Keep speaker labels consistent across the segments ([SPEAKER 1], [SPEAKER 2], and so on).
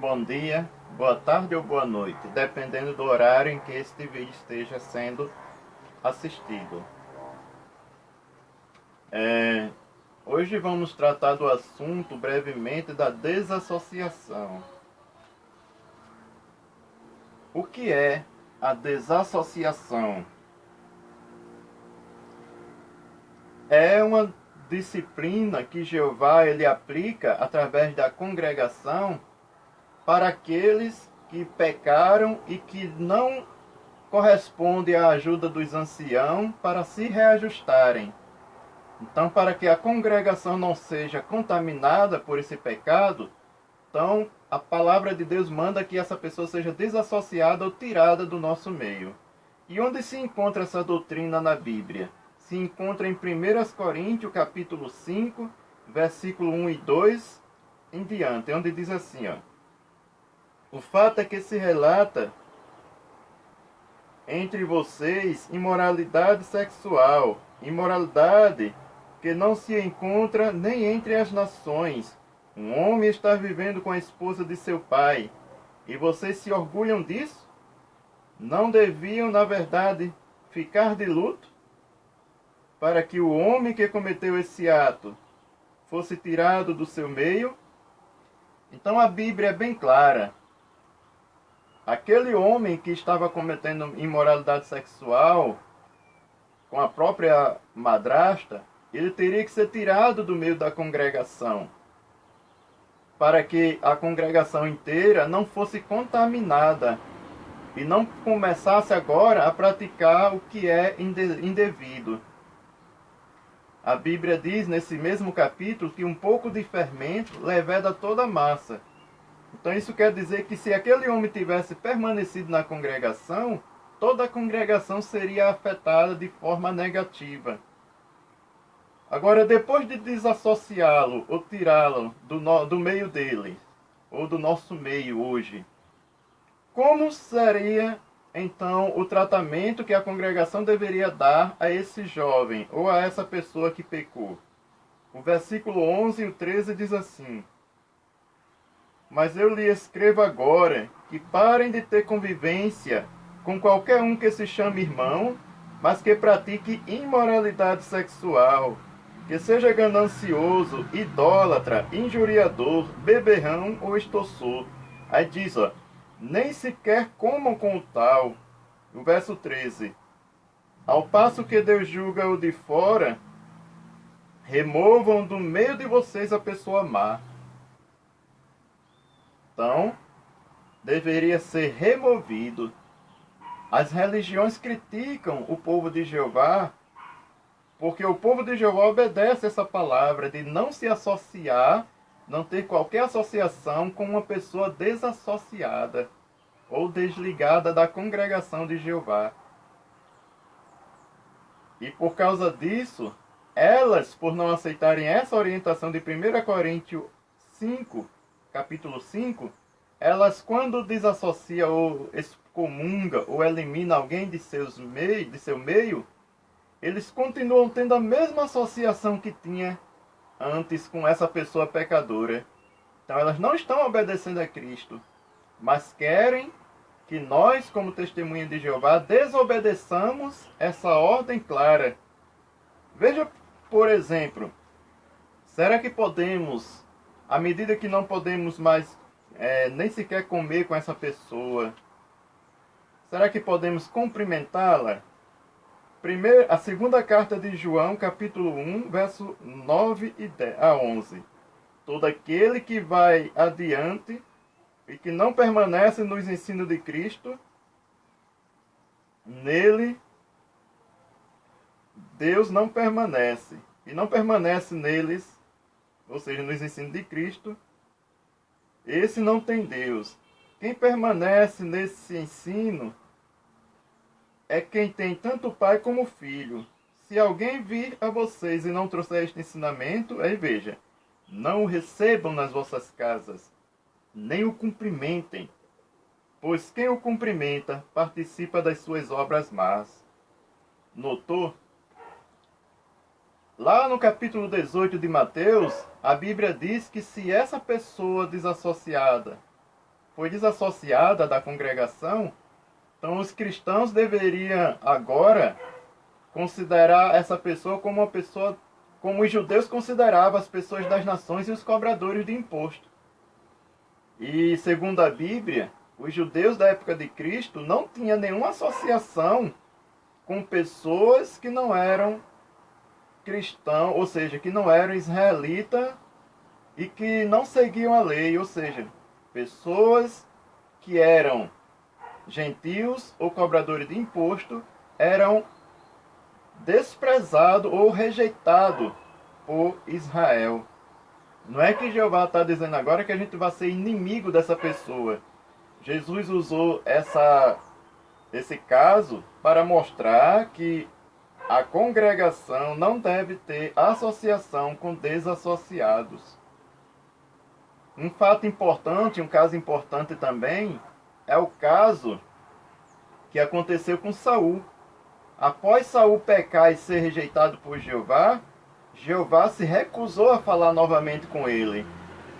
[SPEAKER 1] bom dia, boa tarde ou boa noite, dependendo do horário em que este vídeo esteja sendo assistido. Hoje vamos tratar do assunto brevemente da desassociação. O que é a desassociação? É uma disciplina que Jeová ele aplica através da congregação para aqueles que pecaram e que não correspondem à ajuda dos anciãos para se reajustarem. Então, para que a congregação não seja contaminada por esse pecado, então a palavra de Deus manda que essa pessoa seja desassociada ou tirada do nosso meio. E onde se encontra essa doutrina na Bíblia? Se encontra em 1 Coríntios, capítulo 5, versículo 1 e 2 em diante, onde diz assim, ó: o fato é que se relata entre vocês imoralidade sexual, imoralidade que não se encontra nem entre as nações. Um homem está vivendo com a esposa de seu pai, e vocês se orgulham disso? Não deviam, na verdade, ficar de luto para que o homem que cometeu esse ato fosse tirado do seu meio? Então a Bíblia é bem clara. Aquele homem que estava cometendo imoralidade sexual com a própria madrasta, ele teria que ser tirado do meio da congregação, para que a congregação inteira não fosse contaminada e não começasse agora a praticar o que é indevido. A Bíblia diz nesse mesmo capítulo que um pouco de fermento leveda toda a massa. Então isso quer dizer que se aquele homem tivesse permanecido na congregação, toda a congregação seria afetada de forma negativa. Agora, depois de desassociá-lo ou tirá-lo do meio dele, ou do nosso meio hoje, como seria então o tratamento que a congregação deveria dar a esse jovem ou a essa pessoa que pecou? O versículo 11 e o 13 diz assim: mas eu lhe escrevo agora que parem de ter convivência com qualquer um que se chame irmão, mas que pratique imoralidade sexual, que seja ganancioso, idólatra, injuriador, beberrão ou extorsor. Aí diz, ó, nem sequer comam com o tal. O verso 13. Ao passo que Deus julga o de fora, removam do meio de vocês a pessoa má. Então, deveria ser removido. As religiões criticam o povo de Jeová, porque o povo de Jeová obedece essa palavra de não se associar, não ter qualquer associação com uma pessoa desassociada ou desligada da congregação de Jeová. E por causa disso, elas, por não aceitarem essa orientação de 1 Coríntios 5, capítulo 5, elas, quando desassocia ou excomunga ou elimina alguém de seu meio, eles continuam tendo a mesma associação que tinha antes com essa pessoa pecadora. Então elas não estão obedecendo a Cristo, mas querem que nós, como testemunha de Jeová, desobedeçamos essa ordem clara. Veja, por exemplo, será que podemos, à medida que não podemos mais nem sequer comer com essa pessoa, será que podemos cumprimentá-la? A segunda carta de João, capítulo 1, verso 9 a 11. Todo aquele que vai adiante e que não permanece nos ensinos de Cristo, nele Deus não permanece. E não permanece neles, ou seja, nos ensinos de Cristo, esse não tem Deus. Quem permanece nesse ensino é quem tem tanto pai como filho. Se alguém vir a vocês e não trouxer este ensinamento, aí veja, não o recebam nas vossas casas, nem o cumprimentem, pois quem o cumprimenta participa das suas obras más. Notou? Lá no capítulo 18 de Mateus, a Bíblia diz que se essa pessoa desassociada foi desassociada da congregação, então os cristãos deveriam agora considerar essa pessoa como uma pessoa, como os judeus consideravam as pessoas das nações e os cobradores de imposto. E segundo a Bíblia, os judeus da época de Cristo não tinham nenhuma associação com pessoas que não eram cristãos, ou seja, que não eram israelitas e que não seguiam a lei, ou seja, pessoas que eram gentios ou cobradores de imposto eram desprezados ou rejeitados por Israel. Não é que Jeová está dizendo agora que a gente vai ser inimigo dessa pessoa. Jesus usou esse caso para mostrar que a congregação não deve ter associação com desassociados. Um fato importante, um caso importante também, é o caso que aconteceu com Saul. Após Saul pecar e ser rejeitado por Jeová, Jeová se recusou a falar novamente com ele.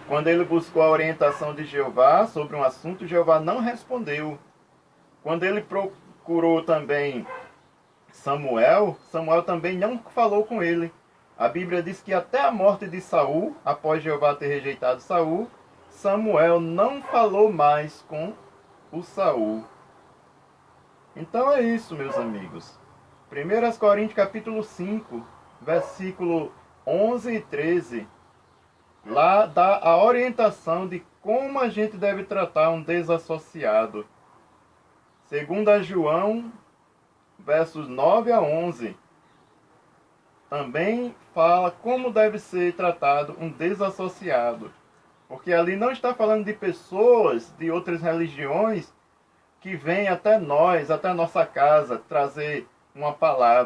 [SPEAKER 1] Quando ele buscou a orientação de Jeová sobre um assunto, Jeová não respondeu. Quando ele procurou também Samuel, Samuel também não falou com ele. A Bíblia diz que até a morte de Saul, após Jeová ter rejeitado Saul, Samuel não falou mais com o Saul. Então é isso, meus amigos. 1 Coríntios capítulo 5, versículo 11 e 13, lá dá a orientação de como a gente deve tratar um desassociado. 2 João, versos 9 a 11, também fala como deve ser tratado um desassociado. Porque ali não está falando de pessoas de outras religiões que vêm até nós, até a nossa casa, trazer uma palavra.